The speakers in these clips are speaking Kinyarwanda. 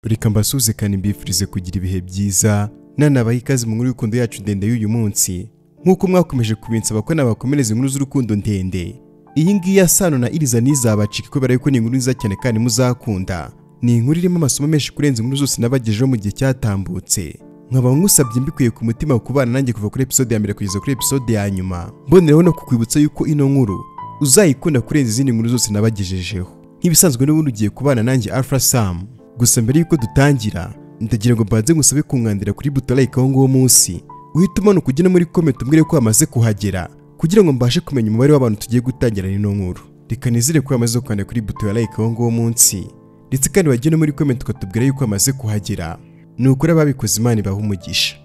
Reka mbasuze kandi mbifurize kugira ibihe byiza nanabaha ikaze mu nkuru y'urukundo yacu ndende y'uyu munsi. Nk'uko mwakomeje kubinsaba ko nabakomereza inkuru z'urukundo ndende, iyi ngiyi ya Sano na Iriza ntizabacike kubera yuko ni inkuru nziza cyane kandi muzakunda. Ni inkuru irimo amasomo menshi kurenza inkuru zose nabagejejeho mu gihe cyatambutse. Nkaba nkusabye mbikuye ku mutima kubana nanjye kuva kuri episode ya mbere kugeza kuri episode ya nyuma. Mbonereho no kukwibutsa yuko ino nkuru uzayikunda kurenza izindi nkuru zose nabagejejeho. Nk'ibisanzwe n'ubundi ugiye kubana nanjye Alpha Sam. Gusa mbere yuko dutangira, ndagira ngo mbanze ngusabe kumwandira kuri buto like aho nguwo munsi. Uhita umanuka ugena muri comment umbwire ko wamaze kuhagera kugira ngo mbashe kumenya umubare w'abantu tugiye gutangira ino nkuru. Reka nizere ko wamaze kwandika kuri buto ya like aho nguwo munsi. Ndetse kandi wagenda muri comment ukatubwira yuko wamaze kuhagera. Ni ukuri ababikoze Imana ibaha umugisha.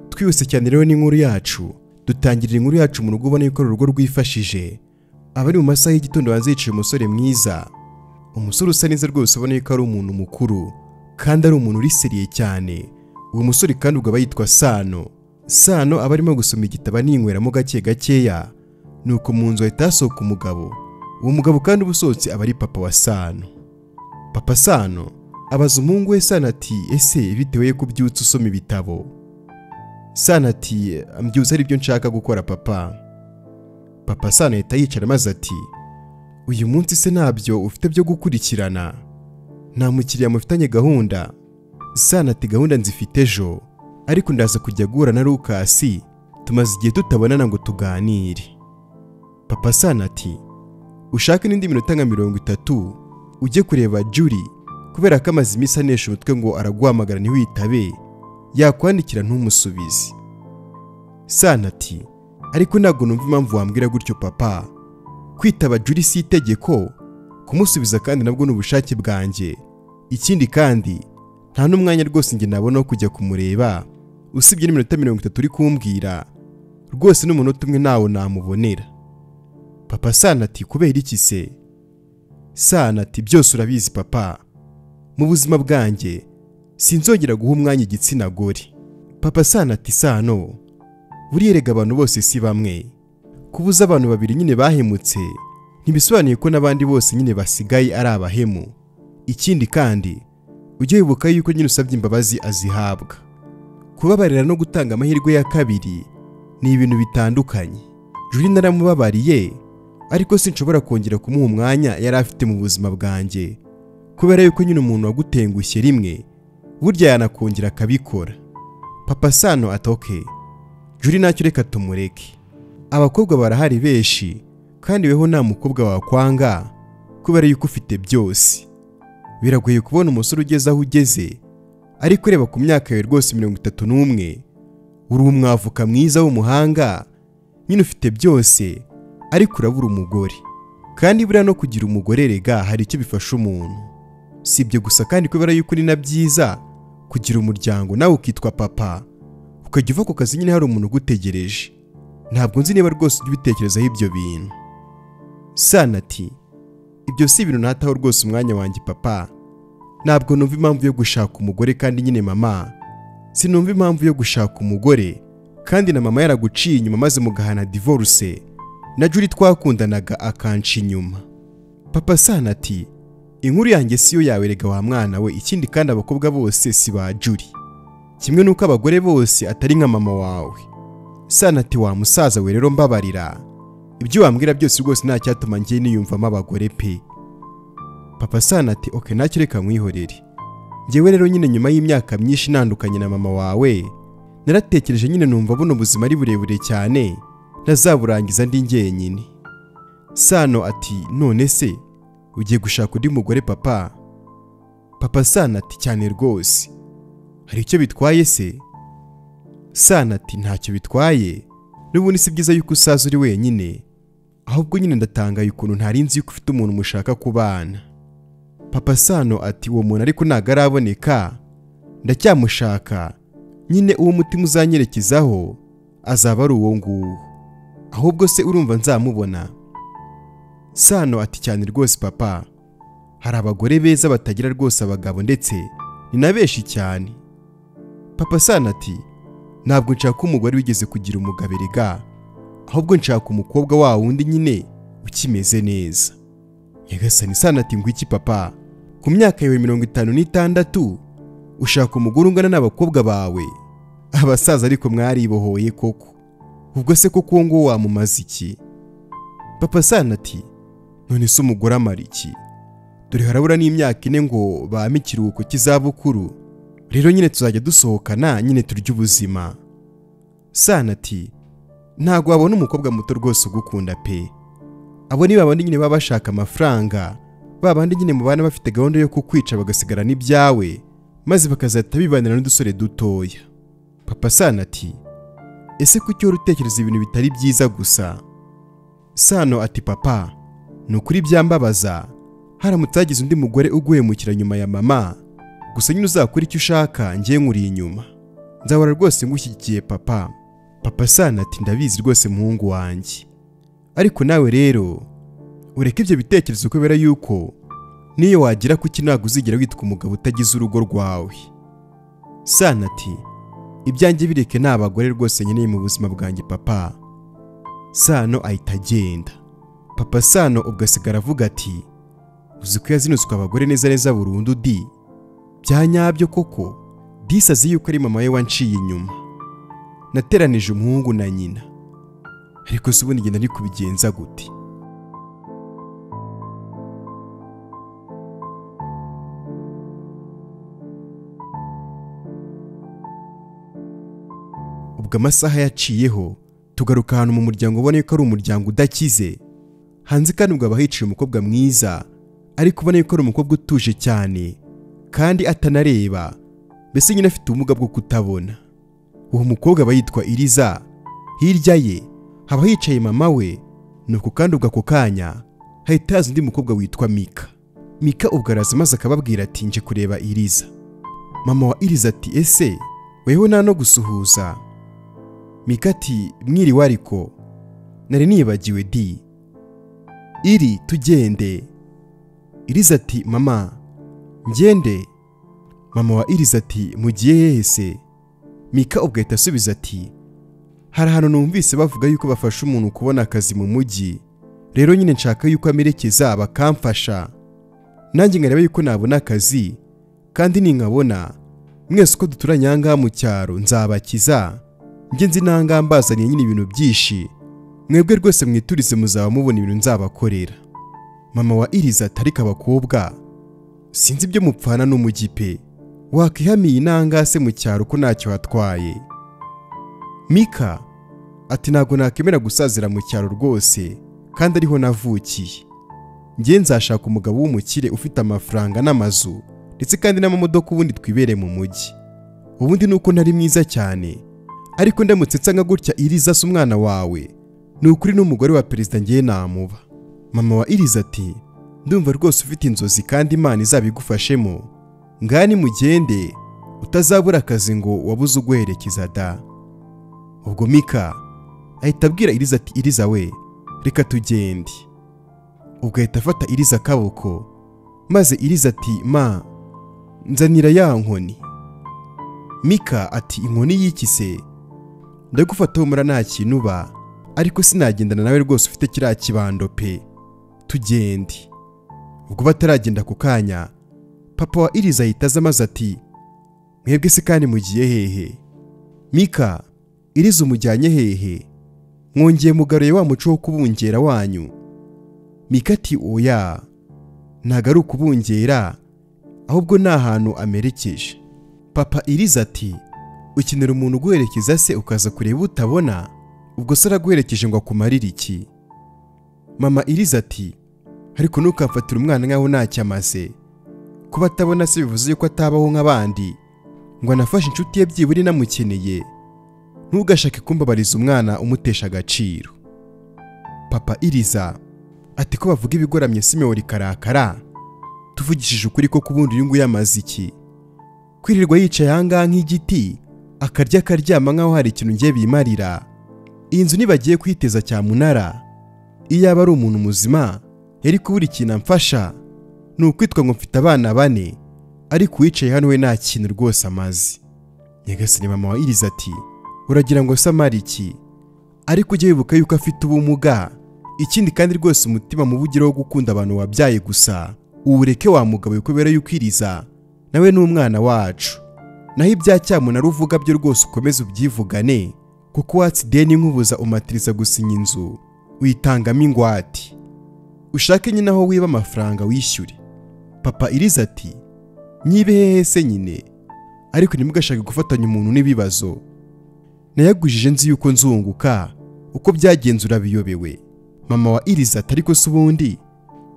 Twihuse cyane rero n'inkuru yacu. Dutangirira inkuru yacu mu rugo ubona yuko urugo rwifashije. Abari mu masaha y'igitondo hanze yicaye umusore mwiza. Umusore usa neza rwose ubona yuko ari umuntu mukuru kandi ari umuntu uriseriye cyane. Uwo musore kandi ubwo aba yitwa Sano. Sano aba arimo gusoma igitabo aninywera gake gakeya. Nuko mu nzu ahita hasohoka umugabo. Uwo mugabo kandi ubusohotse aba ari papa wa Sano. Papa Sano abaza umuhungu we Sano ati ese bitewe ko ubyutse usoma ibitabo? Sano ati mbyutse ari byo nshaka gukora papa. Papa Sano ahita yicara maze ati uyu munsi se ntabyo ufite byo gukurikirana? Nta mukiriya mufitanye gahunda? Sano ati gahunda nzifite ejo, ariko ndaza kujya guhura na Lucas, tumaze igihe tutabonana ngo tuganire. Papa Sano ati ushaka n'indi minota nka 30 ujye kureba Julie kubera ko amaze iminsi anesha umutwe ngo araguhamagara ntiwitabe, yakwandikira ntumusubize. Sano ati ariko ntabwo numva impamvu wambwira gutyo papa. Kwitaba Julie si itegeko, kumusubiza kandi nabwo n'ubushake bwanjye. Ikindi kandi nta n'umwanya rwose nge nabona wo kujya kumureba, usibye n'iminota 30 uri kumbwira. Rwose n'umunota umwe nawo namubonera. Papa Sano ati kubera iki se? Sano ati byose urabizi papa, mu buzima bwanjye sinzongera guha umwanya igitsina gore. Papa Sano ati Sano buriyerega abantu bose si bamwe. Kubuza abantu babiri nyine bahemutse ntibisobanuye ko n'abandi bose nyine basigaye ari abahemu. Ikindi kandi ujye wibuka yuko nyine usabye imbabazi azihabwa. Kubabarira no gutanga amahirwe ya kabiri ni ibintu bitandukanye. Julie naramubabariye, ariko sinshobora kongera kumuha umwanya yari afite mu buzima bwanjye, kubera yuko nyine umuntu wagutengushye rimwe burya yanakongera akabikora. Papa Sano atoke Julie ntacyo reka tumureke. Abakobwa barahari benshi kandi weho nta mukobwa wakwanga kubera yuko ufite byose. Biragoye kubona umusore ugeze aho ugeze, ariko reba ku myaka yawe rwose 31, uri umwavuka mwiza w'umuhanga, nyine ufite byose, ariko urabura umugore. Kandi buriya no kugira umugore rega hari icyo bifasha umuntu. Si ibyo gusa kandi kubera yuko ni na byiza kugira umuryango nawe ukitwa papa, ukajya uva ku kazi nyine hari umuntu ugutegereje. Ntabwo nzi niba rwose ujya ubitekerezaho ibyo bintu. Sano ati ibyo si ibintu ntataho rwose umwanya wanjye papa. Ntabwo numva impamvu yo gushaka umugore kandi nyine mama. Sinumva impamvu yo gushaka umugore kandi na mama yaraguciye inyuma maze mugahana divorce, na Julie twakundanaga akanca inyuma. Papa Sano ati inkuru yanjye siyo yawe rega wa mwana we. Ikindi kandi abakobwa bose si ba Julie, kimwe nuko abagore bose atari nka mama wawe. Sano ati wa musaza we rero mbabarira, ibyo wambwira byose rwose nta cyatuma ngiye niyumvamo abagore pe. Papa Sano ati okay ntacyo reka mwihorere. Ngewe rero nyine nyuma y'imyaka myinshi nandukanye na mama wawe, naratekereje nyine numva buno buzima ari burebure cyane ntazaburangiza ndi njyenyine. Sano ati none se ugiye gushaka undi mugore papa? Papa Sano ati cyane rwose. Hari icyo bitwaye se? Sano ati ntacyo bitwaye, n'ubundi si byiza yuko usaza uri wenyine, ahubwo nyine ndatangaye ukuntu ntari nzi yuko ufite umuntu mushaka kubana. Papa Sano ati uwo muntu ariko ntago araboneka, ndacyamushaka, nyine uwo mutima uzanyerekezaho azaba ari uwo nguwo. Ahubwo se urumva nzamubona? Sano ati cyane rwose papa, hari abagore beza batagira rwose abagabo ndetse ni na benshi cyane. Papa Sano ati ntabwo nshaka umugore wigeze kugira umugabo rega, ahubwo nshaka umukobwa wa wundi nyine ukimeze neza. Nyagasani Sano ati ngwiki papa, ku myaka yawe 56 ushaka umugore ungana n'abakobwa bawe? Abasaza ariko mwaribohoye koko. Ubwo se koko uwo nguwo wamumaze iki? Papa Sano ati none se umugore amara iki? Dore harabura n'imyaka 4 ngo bame ikiruhuko cy'izabukuru. Rero nyine tuzajya dusohokana nyine turya ubuzima. Sano ati ntago wabona umukobwa muto rwose ugukunda pe. Abo ni babandi nyine baba bashaka amafaranga, babandi nyine mu bana bafite gahunda yo kukwica bagasigara n'ibyawe, maze bakazahita bibanira n'udusore dutoya. Papa Sano ati ese kuki wari utekereza ibintu bitari byiza gusa? Sano ati papa, nukuri byambabaza haramutse hagize undi mugore uguhemukira nyuma ya mama, gusa nyine uzakora icyo ushaka ngiye nkuri inyuma. Nzahora rwose ngushyigikiye papa. Papa Sano ati ndabizi rwose muhungu wanjye, ariko nawe rero ureke ibyo bitekerezo kubera yuko niyo wagira kuki ntabwo uzigera witwa umugabo utagize urugo rwawe. Sano ati ibyanjye bireke n'abagore rwose nkeneye mu buzima bwanjye papa. Sano ahita agenda. Papa Sano ubwo asigara avuga ati uzi ko yazinutswe abagore neza neza burundu di? Byanyabyo koko disazi yuko ari mama we wanciye inyuma. Nateranije umuhungu na nyina, ariko se ubundi ngenda ari kubigenza gute? Ubwo amasaha yaciyeho tugaruka ahantu mu muryango ubona yuko ari umuryango udakize. Hanze kandi ubwo abahicaye umukobwa mwiza, ariko ubona yuko ari umukobwa utuje cyane kandi atanareba, mbese nyine afite ubumuga bwo kutabona. Uwo mukobwa aba yitwa Iriza. Hirya ye haba hicaye mama we, nuko kandi ubwo ako kanya hahita haza undi mukobwa witwa Mika. Mika ubwo araza maze akababwira ati nje kureba Iriza. Mama wa Iriza ati ese weho nta no gusuhuza? Mika ati mwiriwe ariko nari nibagiwe di. Iri tugende. Iriza ati mama ngende? Mama wa Iriza ati mugiye hehe se? Mika ubwo ahita asubiza ati hari ahantu numvise bavuga yuko bafasha umuntu kubona akazi mu mujyi, rero nyine nshaka yuko amerekeza bakamfasha. Nanjye ngareba yuko nabona akazi, kandi ninkabona mwese uko duturanye ahangaha mu cyaro nzabakiza. Njye nzi nanga mbazaniye nyine ibintu byinshi, mwebwe rwose mwiturize muzaba mubona ibintu nzabakorera. Mama wa Iriza ati ariko abakobwa sinzi ibyo mupfana n'umujyi pe, wakihamiye inanga se mu cyaro ko ntacyo hatwaye. Mika ati ntago nakemera gusazira mu cyaro rwose, kandi ariho navukiye. Njye nzashaka umugabo w'umukire ufite amafaranga n'amazu ndetse kandi n'amamodoka, ubundi twibere mu mujyi. Ubundi nuko ntari mwiza cyane, ariko ndamutse nsa nka gutya Iriza se umwana wawe, ni ukuri n'umugore wa perezida ngiye namuba. Mama wa Iriza ati ndumva rwose ufite inzozi kandi Imana izabigufashemo, ngani mugende utazabura akazi ngo wabuze uguherekeza da. Ubwo Mika ahita abwira Iriza ati Iriza we reka tugende. Ubwo ahita afata Iriza akaboko, maze Iriza ati ma nzanira ya nkoni. Mika ati inkoni y'iki se? Ndagufata humura nta kintu ba, ariko sinagendana nawe rwose ufite kiriya kibando pe, tugende. Ubwo bataragenda ku kanya papa wa Iriza ahita aza maze ati mwebwe se kandi mugiye hehe? Mika Iriza umujyanye hehe? Mwongeye mugaruye wa muco wo kubungera wanyu? Mika ati oya ntago ari ukubungera, ahubwo ni ahantu amerekeje. Papa Iriza ati ukenera umuntu uguherekeza se ukaza kureba utabona? Ubwo se araguherekeje ngo akumarire iki? Mama Iriza ati ariko ntukamfatire umwana nkaho ntacyo amaze. Kuba atabona se bivuze yuko atabaho nk'abandi ngo anafashe inshuti ye byibura inamukeneye? Ntugashake kumbabariza umwana umutesha agaciro. Papa Iriza ati ko bavuga ibigoramye Simeon karakara, tuvugishije ukuri ko kubundi uyu nguyu amaze iki? Kwirirwa yicaye ahangaha nk'igiti akarya akaryama nkaho hari ikintu ngiye bimarira. Iyi nzu nibagiye kwiteza cyamunara, iyo aba ari umuntu muzima yari kubura ikintu amfasha. Ni ukwitwa ngo mfite abana 4, ariko uwicaye hano we nta kintu rwose amazi. Nyagasani mama wa Iriza ati uragira ngo samari iki? Ariko ujye wibuka yuko afite ubumuga, ikindi kandi rwose umutima mubugiro wo gukunda abantu wabyaye gusa uwureke wa mugabo kubera yuko Iriza nawe n'umwana wacu. naho ibya cyamunara uvuga byo rwose ukomeze ubyivugane, kuko watsi ideni nkubuza umatiriza gusinya inzu uyitangamo ingwate, ushake nyine aho wiba amafaranga wishyure. Papa Iriza ati nyibe hehe se nyine, ariko ntimugashake gufatanya umuntu n'ibibazo. Nayagujije nzi yuko nzunguka, uko byagenze urabiyobewe. Mama wa Iriza ati ariko se ubundi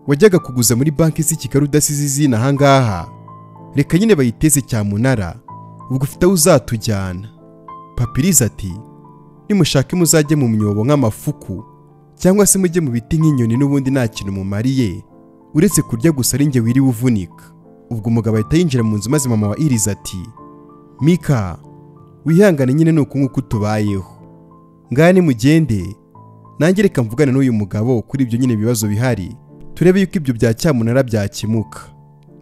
wajyaga kuguza muri banki z'i Kigali udasize izina ahangaha, reka nyine bayiteze cyamunara, ubwo ufite aho uzatujyana. Papa Iriza ati nimushake muzajye mu myobo nk'amafuku, cyangwa se mujye mu biti nk'inyoni, n'ubundi nta kintu mumariye uretse kurya gusa ari njye wiriwe uvunika. Ubwo umugabo ahita yinjira mu nzu, maze mama wa Iriza ati Mika wihangane nyine nuko nk'uko tubayeho, ngane mugende nanjye reka mvugane n'uyu mugabo kuri ibyo nyine bibazo bihari, turebe yuko ibyo bya cyamunara byakemuka.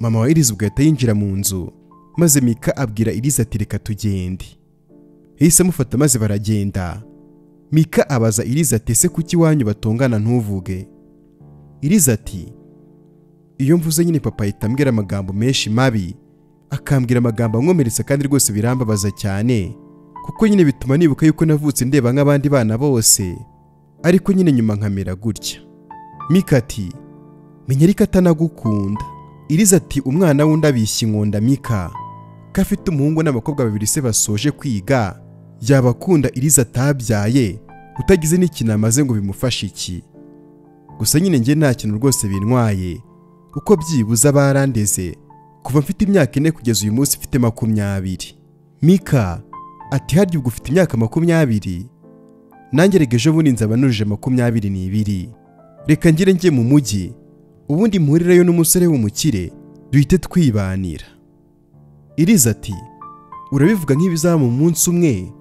Mama wa Iriza ubwo ahita yinjira mu nzu, maze Mika abwira Iriza ati reka tugende. Yahise amufata maze baragenda. Mika abaza Iriza ati ese kuki wanyu batongana ntuvuge? Iriza ati iyo mvuze nyine papa ahita ambwira amagambo menshi mabi, akambwira amagambo ankomeretsa kandi rwose birambabaza cyane, kuko nyine bituma nibuka yuko navutse ndeba nk'abandi bana bose, ariko nyine nyuma nkamera gutya. Mika ati menya ariko atanagukunda. Iriza ati umwana wundi abishya inkonda Mika, ko afite umuhungu n'abakobwa babiri se basoje kwiga, yabakunda Iriza atabyaye utagize n'ikintu amaze ngo bimufashe iki? Gusa nyine njye nta kintu rwose bintwaye, uko byibuza barandeze kuva mfite imyaka 4 kugeza uyu munsi mfite 20. Mika ati harya ubwo ufite imyaka 20? Nanjye regeje ubundi nzaba nurije 22. Reka ngire njye mu mujyi, ubundi mpurirayo n'umusore w'umukire duhite twibanira. Iriza ati urabivuga nk'ibizaba mu munsi umwe,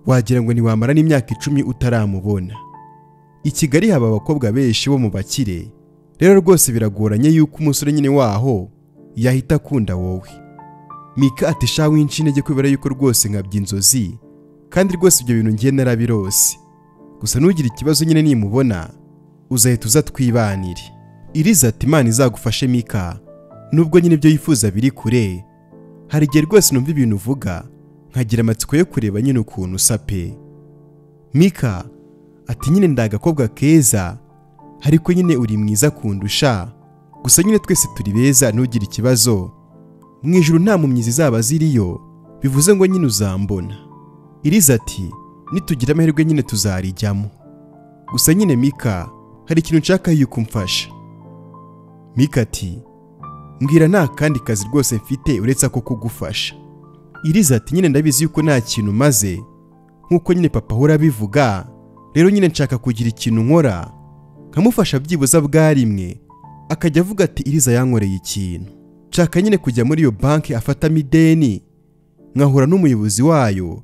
wagira ngo ntiwamara n'imyaka 10 utaramubona. I Kigali haba abakobwa benshi bo mu bakire, rero rwose biragoranye yuko umusore nyine waho yahita akunda wowe. Mika ati sha winshintege kubera yuko rwose nkabya inzozi, kandi rwose ibyo bintu ngiye narabirose. Gusa nugira ikibazo nyine nimubona uzahita uza twibanire. Iriza ati Imana izagufashe Mika, nubwo nyine ibyo yifuza biri kure, hari igihe rwose numva ibintu uvuga nkagira amatsiko yo kureba nyine ukuntu usa pe. Mika ati nyine ndagakobwa keza, ariko nyine uri mwiza kundusha, gusa nyine twese turi beza nugira ikibazo, mu ijuru nta mumyizi zaba ziriyo, bivuze ngo nyine uzambona. Iriza ati nitugira amahirwe nyine tuzarijyamo, gusa nyine Mika hari ikintu nshaka yuko umfasha. Mika ati mbwira nta kandi kazi rwose mfite uretse ko kugufasha. Iriza ati nyine ndabizi yuko nta kintu maze, nkuko nyine papa ahora bivuga, rero nyine nshaka kugira ikintu nkora nkamufasha byibuza bwa rimwe, akajya avuga ati Iriza yankoreye ikintu. Nshaka nyine kujya muri iyo banki afatamo ideni, nkahura n'umuyobozi wayo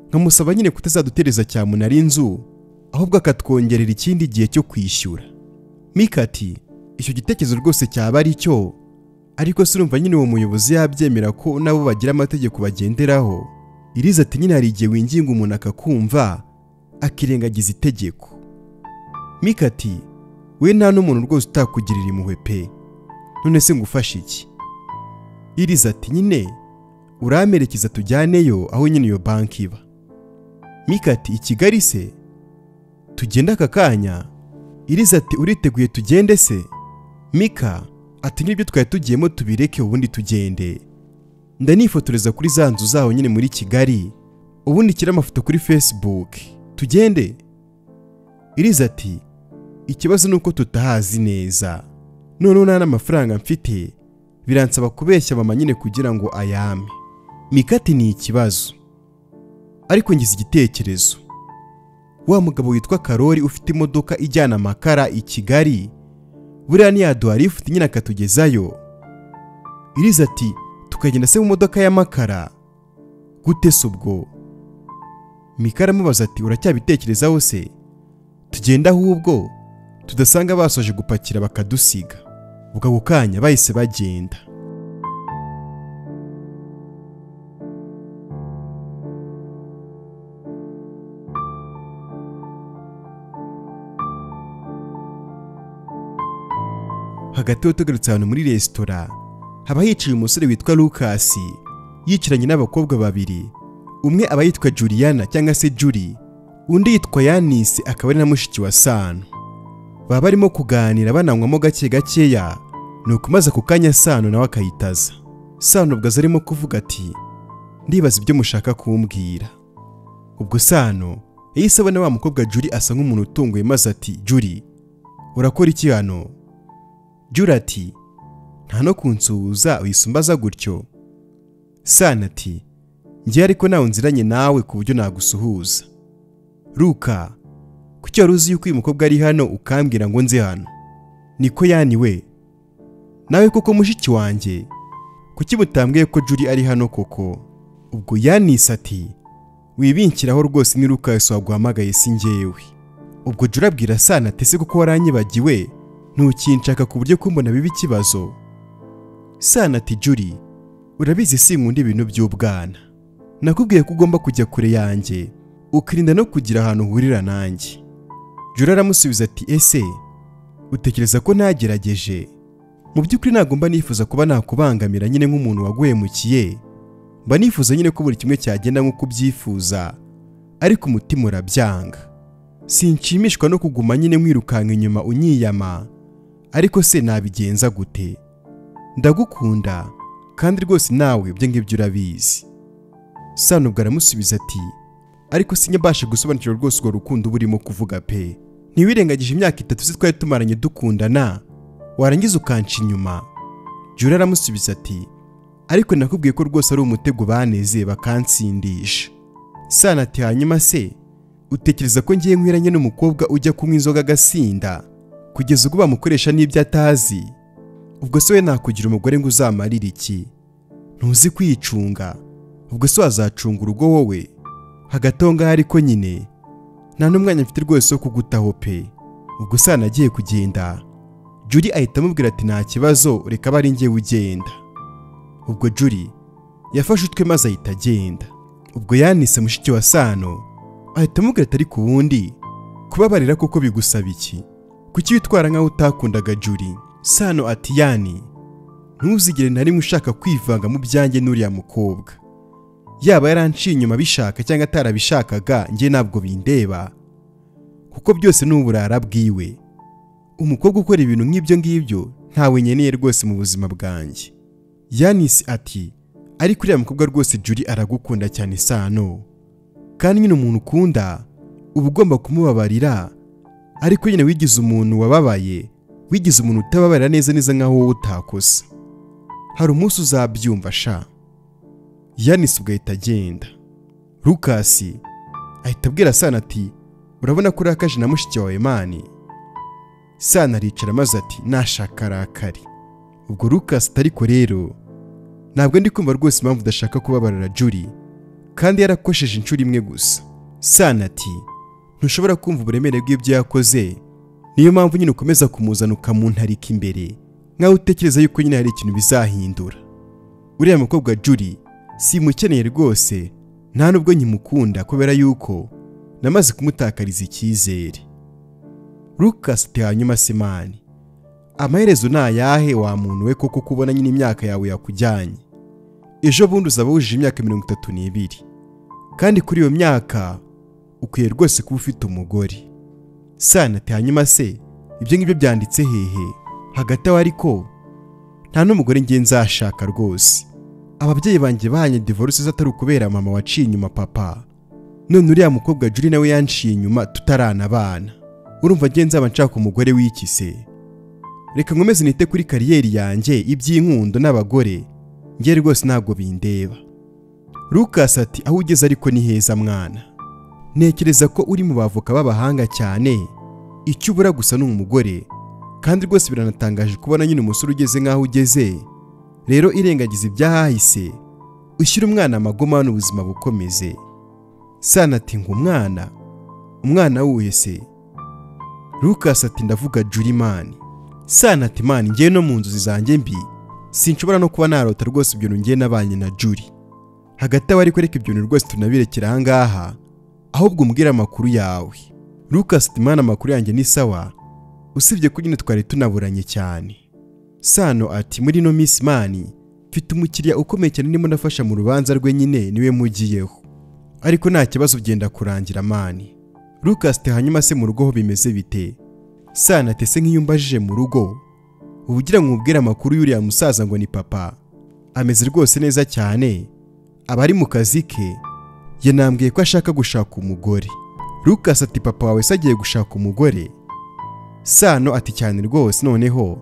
nkamusaba nyine kutazadutereza cyamunara inzu, ahubwo akatwongerera ikindi gihe cyo kwishyura. Mika ati icyo gitekerezo rwose cyaba ari cyo, ariko surumva nyine uwo muyobozi yabyemera ko nabo bagira amategeko bagenderaho. Iriza ati nyine hari igihe winginga umuntu akakumva akirengagiza itegeko. Mika ati we nta n'umuntu rwose utakugirira impuhwe pe, none se ngufashe iki? Iriza ati nyine uramerekeza tujyaneyo aho nyine iyo banki iba. Mika ati I Kigali se? Tugenda aka kanya? Iriza ati uriteguye tugende se? Mika ati n'ibyo twari tugiyemo tubireke ubundi tugende, ndanifotoreza kuri za nzu zaho nyine muri Kigali, ubundi kira amafoto kuri Facebook, tugende. Iriza ati ikibazo nuko tutahazi neza, none nta n'amafaranga mfite, biransaba kubeshya mama nyine kugira ngo ayame. Mika ati ni ikibazo, ariko ngize igitekerezo. Wa mugabo witwa Karori ufite imodoka ijyana amakara I Kigali, buriya niyaduhari ufite nyine akatugezayo. Iriza ati tukagenda se mu modoka y'amakara gute se ubwo? Mika aramubaza ati uracyabitekerezaho se? Tugenda ahubwo tudasanga basoje gupakira bakadusiga. Ubwo ako kanya bahise bagenda. Hagati tugarutse ahantu muri resitora, haba hicaye umusore witwa Lucas, yicaranye n'abakobwa babiri, umwe aba yitwa Juliana cyangwa se Julie, undi yitwa Yannis akaba ari na mushiki wa Sano. Baba barimo kuganira bananywamo gake gakeya, nuko maze ku kanya Sano nawe akayitaza. Sano ubwo azarimo kuvuga ati ndibaza ibyo mushaka kumbwira. Ubwo Sano yahise abona wa mukobwa Julie asa nk'umuntu utunguye maze ati Julie urakora iki hano? Julie ati nta no kunsuhuza uyisumbaza gutyo. Sano ati ngiye ariko nawe nziranye nawe ku buryo nagusuhuza. Ruka kuki wari uzi yuko uyu mukobwa ari hano ukambwira ngo nze hano? Niko Yani we nawe koko mushiki wanjye kuki mutambwiye ko Julie ari hano koko? Ubwo Yannis ati wibinkiraho rwose ni Ruka Yesu waguhamagaye si njyewe. Ubwo Julie abwira Sano ati ese kuko waranyibagiwe ntukinshaka ku buryo kumbona biba ikibazo? Sano ati Julie urabizi sinkunda ibintu by'ubwana, nakubwiye ko ugomba kujya kure yanjye ukirinda no kugira ahantu uhurira nanjye. Julie aramusubiza ati ese utekereza ko nagerageje? Mu by'ukuri nagomba nifuza kuba nakubangamira nyine nk'umuntu waguhemukiye, mba nifuza nyine ko buri kimwe cyagenda nk'uko ubyifuza, ariko umutima urabyanga. Sinshimishwa no kuguma nyine mwirukanka inyuma unyiyama, ariko se nabigenza gute? Ndagukunda kandi rwose nawe ibyo ngibyo urabizi. Sano ubwo aramusubiza ati ariko sinyabashe gusobanukirwa rwose urwo rukundo burimo kuvuga pe. Ntiwirengagije imyaka 3 se twari tumaranye dukundana warangiza ukanca inyuma. Julie aramusubiza ati ariko nakubwiye ko rwose ari umutego baneze bakansindisha. Sano ati hanyuma se utekereza ko ngiye nkwiranye n'umukobwa ujya kunywa inzoga agasinda kugeza ubwo bamukoresha n'ibyo atazi? Ubwo se we nakugira umugore ngo uzamarire iki? Ntuzi kwicunga, ubwo se wazacunga urugo wowe? Hagatonga ariko nyine nta n'umwanya mfite rwose wo kugutaho pe. Ubwo Sano agiye kugenda, Julie ahita amubwira ati nta kibazo reka bari njye ugenda. Ubwo Julie yafashe utwe maze ahita agenda. Ubwo Yannis mushiki wa Sano ahita amubwira ati ariko ubundi kubabarira kuko bigusaba iki? Kuki witwara nkaho utakundaga Julie? Sano ati Yani ntuzigere na rimwe ushaka kwivanga mu byanjye n'uriya mukobwa. Yaba yaranciye inyuma bishaka cyangwa atarabishakaga njye ntabwo bindeba, kuko byose ni uburara bwiwe. Umukobwa ukora ibintu nk'ibyo ngibyo ntawe nyeneye rwose mu buzima bwanjye. Yannis ati ariko uriya mukobwa rwose Julie aragukunda cyane Sano, kandi nyine umuntu ukunda uba ugomba kumubabarira, ariko nyine wigize umuntu wababaye, wigize umuntu utababarira neza neza nkaho wowe utakosa. Hari umunsi uzabyumva sha. Yannis ubwo ahita agenda. Lucas ahita abwira Sano ati urabona ko urakaje na mushiki wawe mani? Sano aricara maze ati nashaka arakari. Ubwo Lucas ariko rero ntabwo ndi kumva rwose impamvu udashaka kubabarira Julie, kandi yarakosheje inshuro imwe gusa. Sano ati ntushobora kumva uburemere bw'ibyo yakoze, niyo mpamvu nyine ukomeza kumuzana ukamuntarika imbere nkaho utekereza yuko nyine hari ikintu bizahindura. Uriya mukobwa Julie simukeneye rwose, nta nubwo nkimukunda kubera yuko namaze kumutakariza icyizere. Lucas ati hanyuma se mani amaherezo nayahe wa muntu we koko kubona nyine imyaka yawe yakujyanye? Ejo bundi uzaba wujuje imyaka 32, kandi kuri iyo myaka ukwiye rwose kuba ufite umugore. Sano ati hanyuma se ibyo ngibyo byanditse hehe? Hagati aho ariko nta n'umugore ngiye nzashaka rwose. Ababyeyi banjye bahanye divorce atari ukubera mama waciye inyuma papa, none uriya mukobwa Julie nawe yanciye inyuma tutarana abana. Urumva ngiye nzaba nshaka umugore w'iki se? Reka nkomeze nite kuri kariyeri yanjye, iby'inkundo n'abagore ngiye rwose ntabwo bindeba. Lucas ati aho ugeze ariko ni heza mwana. Nekereza ko uri mu bavoka b'abahanga cyane, icyo ubura gusa ni umugore, kandi rwose biranatangaje kubona nyine umusore ugeze nkaho ugeze. Rero irengagiza ibyahahise ushyira umwana amagoma n'ubuzima bukomeze. Sano ati ngo umwana wuhe se? Lucas ati ndavuga Julie mani. Sano ati mani ngiye no mu nzozi zanjye mbi sinshobora no kuba narota rwose ibyo ngiye nabanye na Julie. Hagati aho ariko reka ibyo rwose tunabirekera ahangaha, ahubwo umbwira amakuru yawe. Lucas ati mani amakuru yanjye ni sawa, usibye ko nyine twari tunaburanye cyane. Sano ati muri no miss mani mfite umukiriya ukomeye cyane ndimo ndafasha mu rubanza rwe, nyine niwe mugiyeho, ariko nta kibazo byenda kurangira mani. Lucas ati hanyuma se mu rugo ho bimeze bite? Sana ati se nk'iyo umbajije mu rugo ubugira ngo umubwire amakuru y'uriya musaza ngo ni papa, ameze rwose neza cyane, aba ari mu kazi ke, yanambwiye ko ashaka gushaka umugore. Lucas ati papa wawe se agiye gushaka umugore? Sano ati cyane rwose, noneho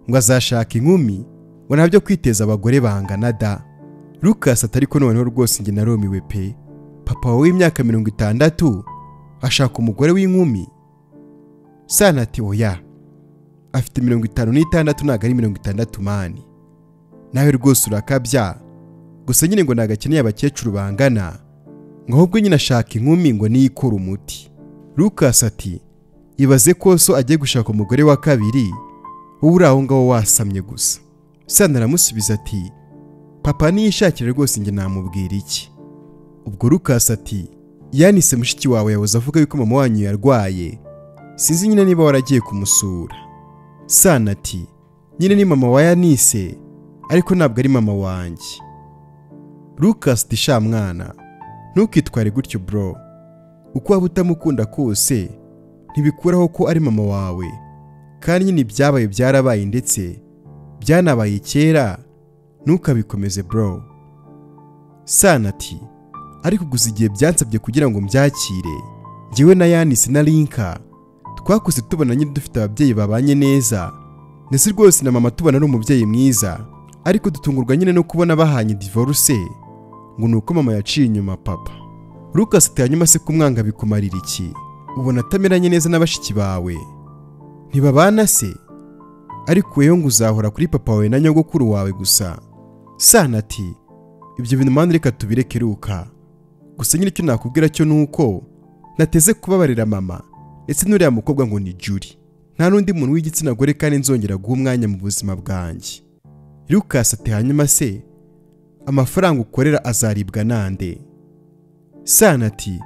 ngo azashaka inkumi, ngo ntabyo kwiteza abagore bangana da. Lucas ati ariko noneho rwose njye narumiwe pe, papa wawe w'imyaka 60 ashaka umugore w'inkumi? Sana ati oya, afite 56 ntago ari 60 mani, nawe rwose urakabya, gusa nyine ngo nagakeneye abakecuru bangana, ngo ahubwo nyine ashaka inkumi ngo niyikora umuti. Lucas ati ibaze ko so agiye gushaka umugore wa kabiri, wowe uri aho ngaho wasamye gusa. Sana aramusubiza ati papa niyishakire rwose njye namubwira iki? Ubwo Lucas ati yanise mushiki wawe yahoze avuga yuko mama wanyu yarwaye, sinzi nyine niba waragiye kumusura. Sana ati nyine ni mama wa Yanise, ariko ntabwo ari mama wanjye. Lucas ati sha mwana, ntukitware gutyo bro, uko waba utamukunda kose ntibikuraho ko ari mama wawe, kandi nyine ibyabaye byarabaye ndetse byanabaye kera, ntukabikomeze bro. Sana ati ariko gusa igihe byansabye kugira ngo mbyakire, njyewe na Yanise na Linka twakuze tubona nyine dufite ababyeyi babanye neza, ndetse rwose na mama tubona ari umubyeyi mwiza, ariko dutungurwa nyine no kubona bahanye divorce, ngo nuko mama yaciye inyuma papa. Lucas ati hanyuma se kumwanga bikumarira iki? Ubona atameranye neza n'abashiki bawe? Ntibabana se? Ariko wewe ngo uzahora kuri papa wawe na nyogokuru wawe gusa. Sana ati ibyo bintu mani reka tubireke Luka, gusa nyine icyo nakubwira cyo nuko nateze kubabarira mama ndetse n'uriya mukobwa ngo ni Julie, nta n'undi muntu w'igitsina gore kandi nzongera guha umwanya mu buzima bwanjye. Lucas ati hanyuma se amafaranga ukorera azaribwa nande? Sana ati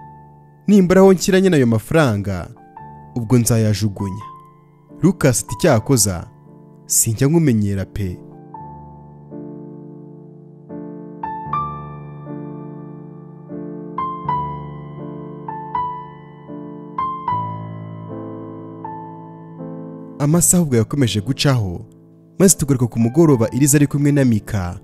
nimbara aho nshyiranye n'ayo mafaranga ubwo nzayajugunya. Lucas ati cyakoza sinjya nkumenyera pe. Amasaha ubwo yakomeje gucaho, maze tugaruka ku mugoroba Iriza ari kumwe na Mika,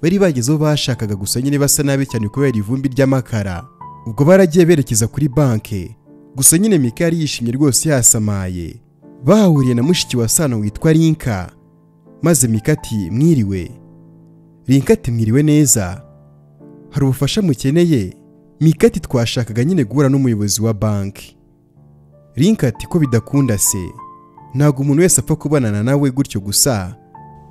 bari bagezeho bashakaga gusa nyine basa nabi cyane kubera ivumbi ry'amakara. Ubwo baragiye berekeza kuri banke, gusa nyine Mika yari yishimye rwose yasamaye. Bahuriye na mushiki wa Sano witwa Linka, maze Mika ati mwiriwe. Linka ati mwiriwe neza, hari ubufasha mukeneye? Mika ati twashakaga nyine guhura n'umuyobozi wa banki. Linka ati ko bidakunda se, ntabwo umuntu wese apfa kubonana nawe gutyo gusa,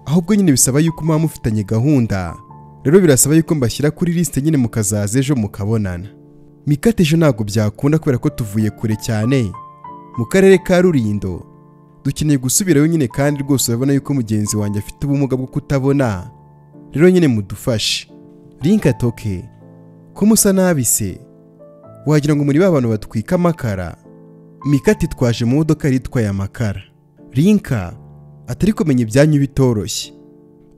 ahubwo nyine bisaba yuko muba mufitanye gahunda, rero birasaba yuko mbashyira kuri liste nyine mukazaza ejo mukabonana. Mika ati ejo ntabwo byakunda kubera ko tuvuye kure cyane mu karere ka Rulindo, dukeneye gusubirayo nyine, kandi rwose urabona yuko mugenzi wanjye afite ubumuga bwo kutabona, rero nyine mudufashe. Linka ati okay, ko musa nabi se, wagira ngo muri abantu batwika amakara? Mika ati twaje mu modoka yitwaye amakara. Linka atari kumenya ibyanyu bitoroshye,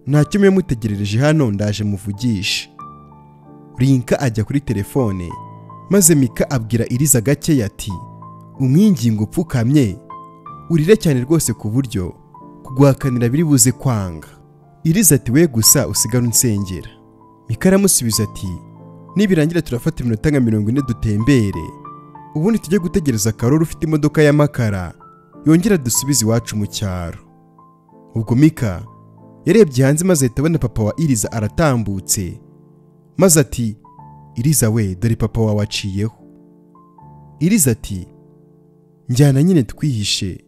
ntacyo mwe mutegerereje hano, ndaje muvugisha. Linka ajya kuri telefone, maze Mika abwira Iriza gake ati umwingingo upfukamye urire cyane rwose ku buryo kuguhakanira biri buze kwanga. Iriza ati we gusa usigara unsengera. Mika aramusubiza ati nibirangira turafata iminota nka 40 dutembere, ubundi tujye gutegereza Karoli ufite imodoka y'amakara yongera dusubize iwacu mu cyaro. Ubwo Mika yarebye hanze maze ahita abona papa wa Iriza aratambutse, maze ati Iriza we dore papa wawe aciyeho. Iriza ati njyana nyine twihishe.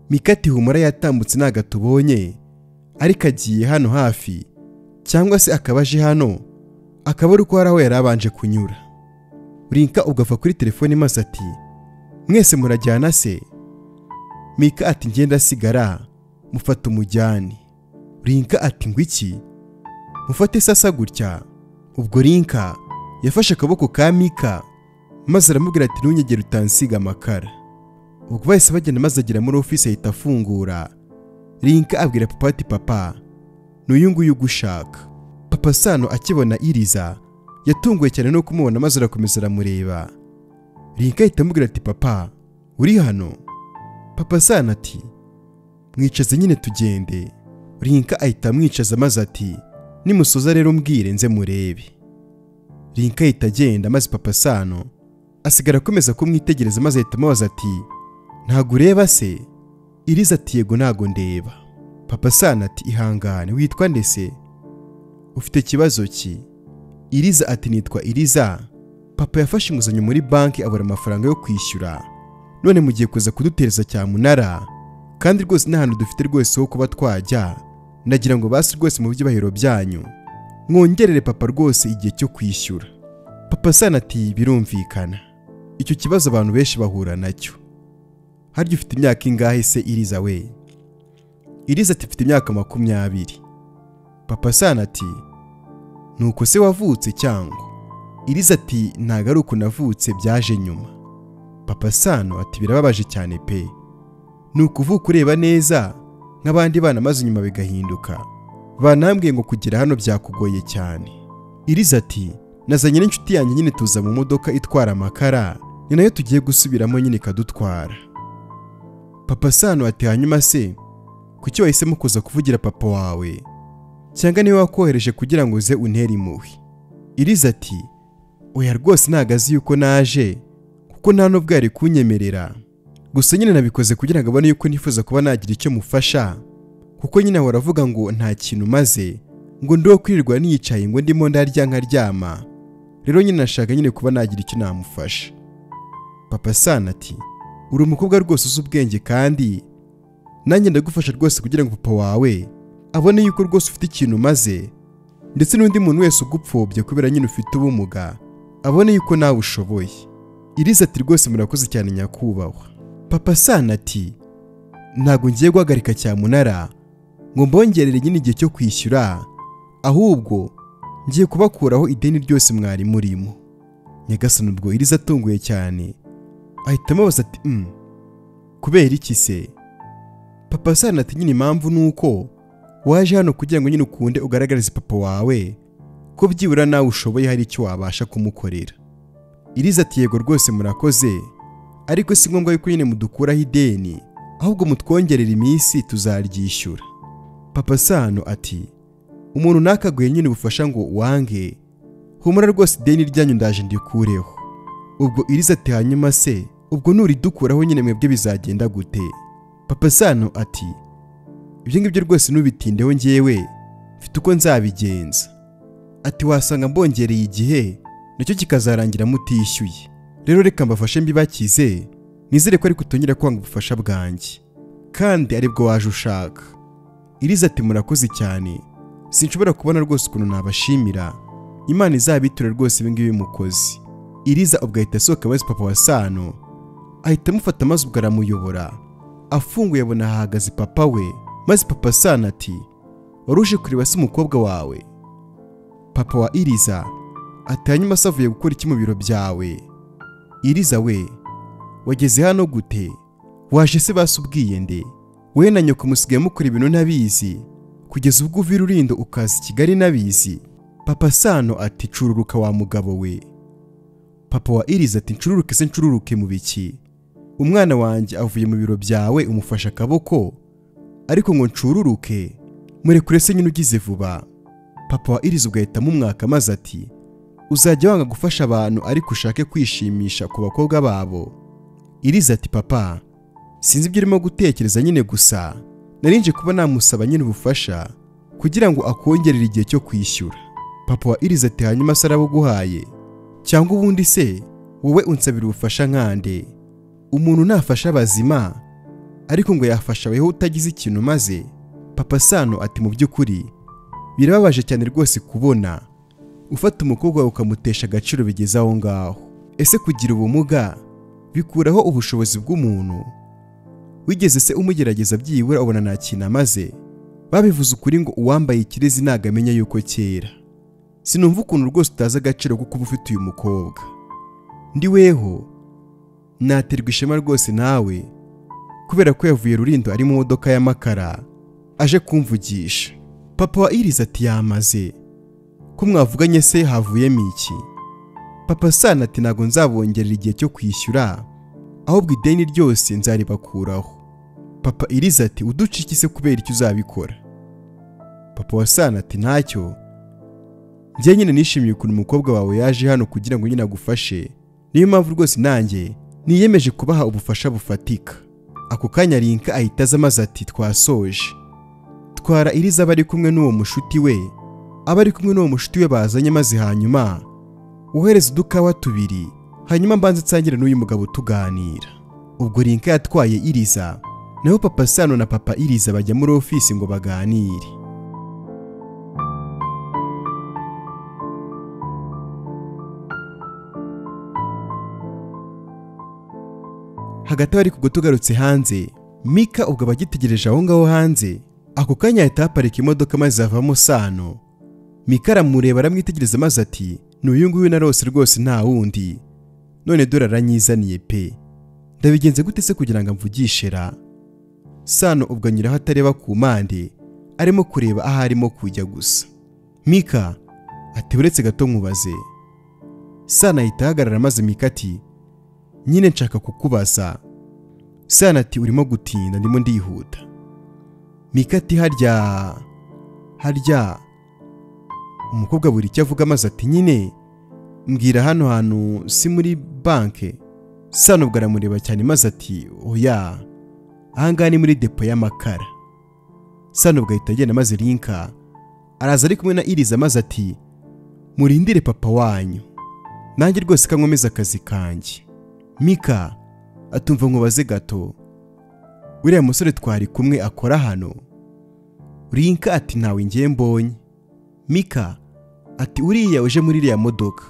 Mika ati humura yatambutse ntago tubonye, ariko agiye hano hafi, cyangwa se akabaje hano akabura uko hari aho yarabanje kunyura. Linka ugafa kuri telefone maze ati mwese murajyana se? Mika ati ngenda sigara mufata umujyane. Linka ati ngwiki mufate sasa gutya. Ubwo Linka yafashe akaboko ka Mika maze aramubwira ati ntunyegere utansiga amakara. Ubwo bahise bagenda maze agera muri office ahita afungura. Linka abwira papa ati papa n'uyu nguyu ugushaka. Papa Sano akibona Iriza yatunguwe cyane no kumubona maze arakomeza aramureba. Rinka ahita amubwira ati papa uri hano? Papa Sano ati mwicaze nyine tugende. Rinka ahita amwicaza maze ati nimusoza rero mbwire nze murebe. Rinka ahita agenda maze Papa Sano asigara akomeza kumwitegereza maze ahita amubaza ati ntago ureba se? Iriza ati yego ntago ndeba. Papa Sano ati ihangane witwa nde se? Ufite kibazo ki? Iriza ati nitwa Iriza. Papa yafashe inguzanyo muri banki abura amafaranga yo kwishyura, none mugiye kuza kudutereza cyamunara kandi rwose n'ahantu dufite rwose ho kuba twajya, nagira ngo basi rwose mu byubahiro byanyu mwongerere papa rwose igihe cyo kwishyura. Papa Sano ati birumvikana, icyo kibazo abantu benshi bahura nacyo. Harya ufite imyaka ingahe se Iriza we? Iriza ati mfite imyaka 20. Papa Sano ati nuko se wavutse cyangwa? Iriza ati ntago ari uko navutse, byaje nyuma. Papa Sano ati birababaje cyane pe, ni ukuvuka ureba neza nk'abandi bana maze nyuma bigahinduka. Banambwiye ngo kugera hano byakugoye cyane. Iriza ati nazanye n'inshuti yanjye nyine tuza mu modoka itwara amakara, ni nayo tugiye gusubiramo nyine kadutwara. Papa Sano ati hanyuma se kuki wahisemo kuza kuvugira papa wawe, cyangwa niwe wakohereje kugira ngo uze untere impuhwe? Iriza ati oya rwose nagazi yuko naje kuko nta nubwo yari kunyemerera, gusa nyine nabikoze kugira ngo abone yuko nifuza kuba nagira icyo mufasha, kuko nyine ahora avuga ngo nta kintu maze, ngo ndiho kwirirwa niyicaye ngo ndimo ndarya nkaryama, rero nyine nashaka nyine kuba nagira icyo namufasha. Papa Sano ati uri umukobwa rwose uzi ubwenge kandi nanjye ndagufasha rwose kugira ngo papa wawe abone yuko rwose ufite ikintu maze, ndetse n'undi muntu wese ugupfobya kubera nyine ufite ubumuga abone yuko nawe ushoboye. Iriza ati rwose murakoze cyane nyakubahwa. Papa Sano ati ntago ngiye guhagarika cyamunara ngo mbongerere nyine igihe cyo kwishyura, ahubwo ngiye kubakuraho ideni ryose mwari murimo. Nyagasani ubwo Iriza atunguye cyane ahita amubaza ati kubera iki se? Papa Sano ati nyine impamvu nuko waje hano kugira ngo nyine ukunde ugaragarize papa wawe ko byibura nawe ushoboye hari icyo wabasha kumukorera. Iriza ati yego rwose murakoze, ariko si ngombwa yuko nyine mudukuraho ideni, ahubwo mutwongerera iminsi tuzaryishyura. Papa Sano ati umuntu nakaguye nyine ubufasha ngo wange, humura rwose ideni ryanyu ndaje ndikureho. Ubwo Iriza ati hanyuma se ubwo nuridukuraho nyine mwebwe bizagenda gute? Papa Sano ati ibyo ngibyo rwose nubitindeho njyewe mfite uko nzabigenza. Ati wasanga mbongereye igihe nacyo kikazarangira mutishyuye, rero reka mbafashe mbibakize, nizere ko ari kutongera kwanga ubufasha bwanjye kandi aribwo waje ushaka. Iriza ati murakoze cyane, sinshobora kubona rwose ukuntu nabashimira, Imana izabiture rwose ibi ngibi mukozi. Iriza ubwo ahita asohoka maze papa wa Sano ahita amufata maze ubwo aramuyobora, afunguye abona hahagaze papa we, maze Papa Sano ati waruje kureba se umukobwa wawe? Papa wa Iriza ati hanyuma se avuye gukora iki mu biro byawe? Iriza we wageze hano gute? Waje se basubwiye nde? We na nyoko musigaye mukora ibintu ntabizi kugeza ubwo uvira Rulindo ukaza i Kigali nabizi? Papa Sano ati cururuka wa mugabo we. Papa wa Iriza ati ncururuke se ncururuke mu biki? Umwana wanjye avuye mu biro byawe umufasha akaboko, ariko ngo ncururuke murekure se nyine ugize vuba. Papa wa Iriza ugahita mumwaka maze ati uzajya wanga gufasha abantu ariko ushake kwishimisha ku bakobwa babo. Iriza ati papa sinzi ibyo urimo gutekereza nyine, gusa narinje kuba namusaba nyine ubufasha kugira ngo akongerere igihe cyo kwishyura. Papa wa Iriza ati hanyuma se arabuguhaye cyangwa ubundi se wowe unsabira ubufasha nkande? Umuntu nafasha abazima ariko ngo yafasha weho utagize ikintu maze? Papa Sano ati mu by'ukuri birababaje cyane rwose kubona ufata umukobwa ukamutesha agaciro bigeze aho ngaho. Ese kugira ubumuga bikuraho ubushobozi bw'umuntu? Wigeze se umugerageza byibura ubona nta kintu amaze? Babivuze ukuri ngo uwambaye ikirezi nagamenya yuko kera. Sinumva ukuntu rwose utazi agaciro kuko uba ufite uyu mukobwa. Ndi weho naterwa ishema rwose nawe kubera ko yavuye Rulindo ari mu modoka y'amakara aje kumvugisha. Papa wa Iriza ati yamaze ko mwavuganye se havuyemo iki? Papa Sano ati ntago nzabongerera igihe cyo kwishyura, ahubwo ideni ryose nzaribakuraho. Papa Iriza ati uduciki se kubera icyo uzabikora? Papa wa Sano ati ntacyo, njye nyine nishimiye ukuntu umukobwa wawe yaje hano kugira ngo nyine agufashe, niyo mpamvu rwose nanjye niyemeje kubaha ubufasha bufatika. Ako kanya Rinka ahita aza maze ati twasoje. Twara Iriza bari kumwe n'uwo mushuti we, bazanye maze hanyuma wohereza udukawa tubiri, hanyuma mbanze nsangire n'uyu mugabo tuganira. Ubwo Rinka yatwaye Iriza, naho Papa Sano na Papa Iriza bajya muri ofisi ngo baganire. Hagati bari kugotugarutse hanze, Mika ubwo abagitegereje aho ngaho hanze, ako kanya ahita haparika imodoka maze avamo Sano. Mika aramureba aramwitegereza maze ati n'uyu nguyu narose rwose nta wundi, none dore aranyizaniye pe, ndabigenze gute se kugira ngo amvugishe ra? Sano ubwo anyuraho atareba ku mpande, arimo kureba aho arimo kujya gusa. Mika ati uretse gato nkubaze. Sano ahita ahagarara maze Mika ati nyine nshaka kukubaza. Sano ati urimo gutinda, ndimo ndihuta. Mika ati harya umukobwa buri icyo avuga maze ati nyine mbwira hano hantu si muri banke? Sano ubwo aramureba cyane maze ati oya, ahangaha ni muri depo y'amakara. Sano ubwo ahita agenda maze Rinka araza ari kumwe na Iriza maze ati murindire papa wanyu, nanjye rwose kankomeza akazi kanjye. Mika atumva nkubaze gato, uriya musore twari kumwe akora hano? Rinka ati ntawe ngiye mbonye. Mika ati uriya uje muri iriya modoka?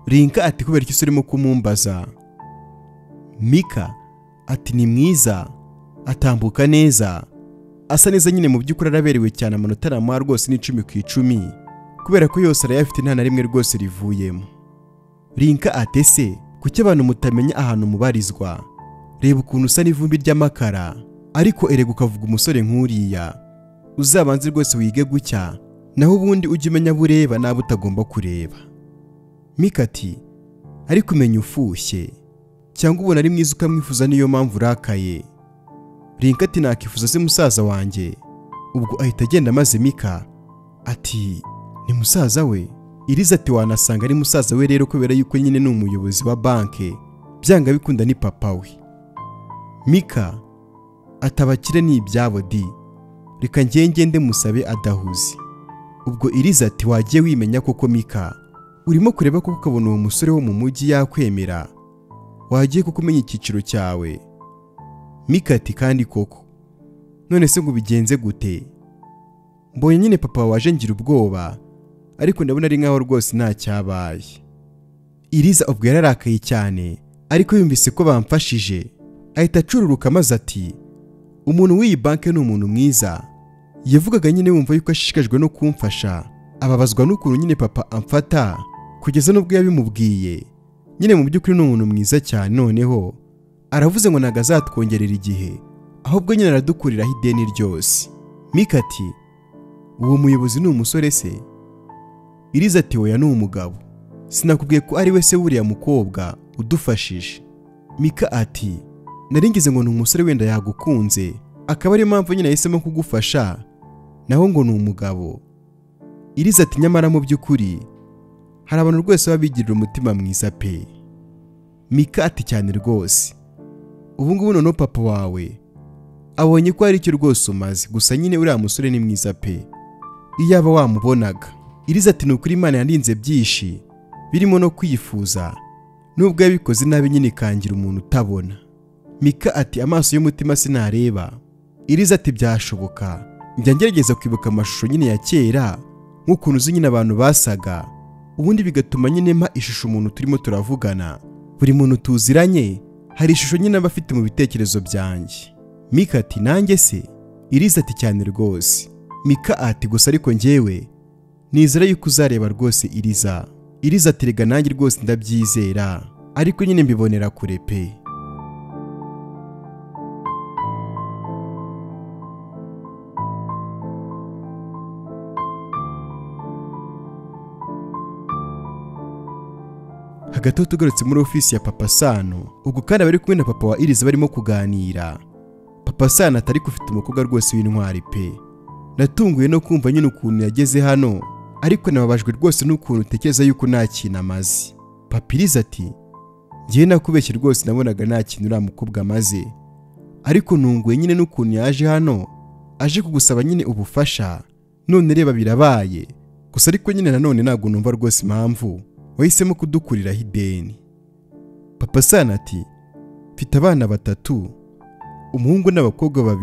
Rinka ati kubera icyo urimo kumumbaza? Mika ati ni mwiza, atambuka neza, asa neza nyine, mu by'ukuri araberewe cyane, amanota aramuha rwose ni 10/10 kubera ko yose arayafite nta na rimwe rwose rivuyemo. Rinka ati ese kuki abantu mutamenya ahantu mubarizwa? Reba ukuntu usa n'ivumbi ry'amakara, ariko erega ukavuga umusore nk'uriya, uzabanze rwose wige gucya, naho ubundi ujye umenya bureba nabo utagomba kureba. Mika ati ariko umenya ufushye, cyangwa ubona ari mwiza ukamwifuza niyo mpamvu urakaye? Rinka ati nakifuza se musaza wanjye. Ubwo ahita agenda maze Mika ati ni musaza we? Iriza ati wanasanga ari musaza we rero, kubera yuko nyine ni umuyobozi wa banke, byanga bikunda ni papa we. Mika atabakire ni ibyabo di, reka ngende musabe adahuze. Ubwo Iriza ati wagiye wimenya koko Mika, urimo kureba koko ukabona uwo musore wo mu mujyi yakwemera? Wagiye kuko umenya icyiciro cyawe? Mika ati kandi koko, none se ngo bigenze gute? Mbonye nyine papa waje ngira ubwoba, ariko ndabona ari nkaho rwose nta cyabaye. Iriza ubwo yararakaye cyane, ariko yumvise ko bamfashije ahita acururuka maze ati umuntu w'iyi banke ni umuntu mwiza. Yavugaga nyine wumva yuko ashishikajwe no kumfasha, ababazwa n'ukuntu nyine papa amfata, kugeza n'ubwo yabimubwiye. Nyine mu by'ukuri ni umuntu mwiza cyane, noneho aravuze ngo ntago azatwongerera igihe, ahubwo nyine aradukuriraho ideni ryose. Mika ati uwo muyobozi ni umusore se? Iriza ati oya ni umugabo, sinakubwiye ko ari we se wuriya mukobwa udufashije? Mika ati naringize ngo ni umusore wenda yagukunze, akaba ari mpamvu nyine yahisemo kugufasha, naho ngo ni umugabo. Iriza ati nyamara mu by'ukuri hari abantu rwose babigirira umutima mwiza pe. Mika ati cyane rwose, ubu ngubu noneho papa wawe abonye ko hari icyo rwose umaze, gusa nyine uriya musore ni mwiza pe, iyaba wamubonaga. Iriza ati ni ukuri Imana yandinze byinshi birimo no kwifuza, nubwo yabikoze nabi nyine ikangira umuntu utabona. Mika ati amaso y'umutima sinareba. Iriza ati byashoboka, njya ngerageza kwibuka amashusho nyine ya kera, nk'ukuntu uzi nyine abantu basaga, ubundi bigatuma nyine mpa ishusho umuntu turimo turavugana. Buri muntu tuziranye hari ishusho nyine aba afite mu bitekerezo byanjye. Mika ati nanjye se? Iriza ati cyane rwose. Mika ati gusa ariko njyewe nizera yuko uzareba rwose Iriza. Iriza ati rega nanjye rwose ndabyizera, ariko nyine mbibonera kure pe. Hagati aho tugarutse muri ofisi ya Papa Sano, ubwo kandi bari kumwe na papa wa Iriza barimo kuganira. Papa Sano atari ufite umukobwa rwose w'intwari pe. Natunguye no kumva nyine ukuntu yageze hano, ariko nababajwe rwose n'ukuntu utekereza yuko nta kintu amaze. Papa Iriza ati ngiye nakubeshye rwose, nabonaga nta kintu uriya mukobwa amaze, ariko ntunguye nyine n'ukuntu yaje hano aje kugusaba nyine ubufasha, none reba birabaye. Gusa ariko nyine nanone ntabwo numva rwose impamvu wahisemo kudukuriraho ideni. Papa Sano ati mfite abana 3, umuhungu n'abakobwa 2,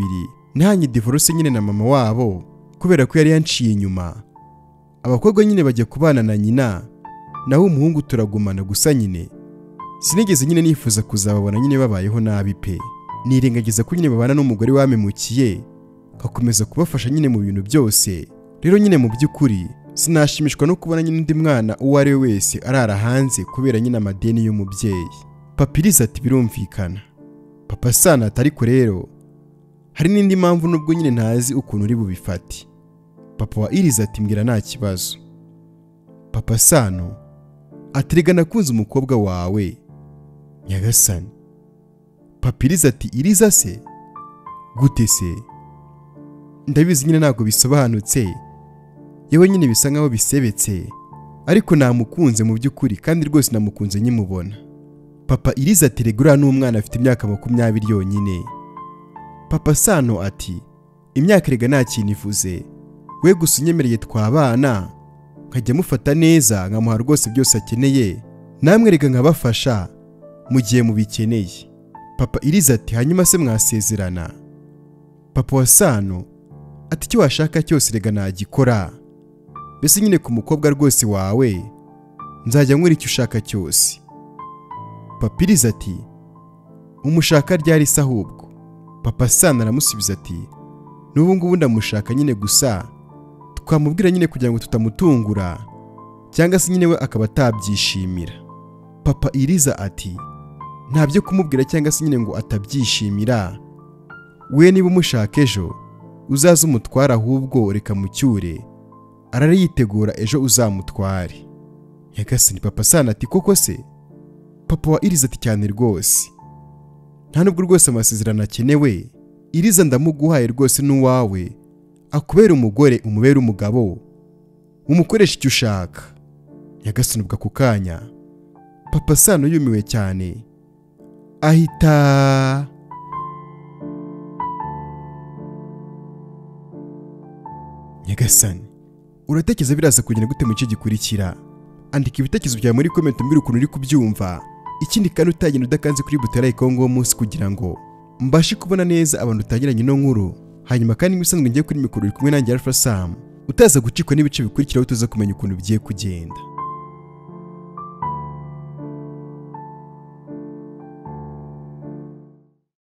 ntanye divorce nyine na mama wabo kubera ko yari yanciye inyuma. Abakobwa nyine bajya kubana na nyina, naho umuhungu turagumana. Gusa nyine sinigeze nyine nifuza kuzababona nyine babayeho nabi pe. Nirengagiza ko nyine babana n'umugore wamemukiye kakomeza kubafasha nyine mu bintu byose. Rero nyine mu by'ukuri sinashimishwa no kubona nyine undi mwana uwo ari we wese arara hanze kubera nyine amadeni y'umubyeyi. Papa Iriza ati birumvikana. Papa Sano ati ariko rero hari n'indi mpamvu nubwo nyine ntazi ukuntu uri bubifate. Papa wa Iriza ati mbwira nta kibazo. Papa Sano ati rega nakunze umukobwa wawe nyagasani. Papa Iriza ati Iriza se? Gute se? Ndabizi nyine ntabwo bisobanutse, yewe nyine bisa nkaho bisebetse, ariko namukunze mu by'ukuri kandi rwose namukunze nyimubona. Papa Iriza ati regura n'umwana afite imyaka 20 yonyine. Papa Sano ati imyaka rega nta kintu ivuze, we gusa unyemereye twabana nkajya mufata neza nkamuha rwose byose akeneye, namwe rega nkabafasha mu gihe mubikeneye. Papa Iriza ati hanyuma se mwasezerana? Papa wa Sano ati icyo washaka cyose rega nagikora, mbese nyine ku mukobwa rwose wawe nzajya nkora icyo ushaka cyose. Papa Iriza ati umushaka ryari se ahubwo? Papa Sano aramusubiza ati n'ubu ngubu ndamushaka nyine, gusa twamubwira nyine kugira ngo tutamutungura cyangwa se nyine we akaba atabyishimira. Papa Iriza ati ntabyo kumubwira cyangwa se nyine ngo atabyishimira, we niba umushaka ejo uzaza umutwara, ahubwo reka mucyure arariyitegura ejo uzamutware. Nyagasani. Papa Sano ati koko se? Papa wa Iriza ati cyane rwose, nta nubwo rwose amasezerano akenewe. Iriza ndamuguhaye rwose n'uwawe, akubera umugore umubera umugabo, umukoresha icyo ushaka. Nyagasani. Ubwo ako kanya Papa Sano yumiwe cyane ahita Nyagasani, uratekereza biraza kugenda gute mu cyo gikurikira? Andika ibitekerezo byawe muri comment mbwira ukuntu uri kubyumva. Ikindi kandi utagenda udakanze kuri buto like ngo munsi kugira ngo mbashe kubona neza abantu utangiranye no nkuru. Hanyuma kandi nk'ibisanzwe ngiye kuri mikoro uri kumwe nanjye Alpha Sam, utaza gucikwa n'ibice bikurikiraho tuza kumenya ukuntu bigiye kugenda.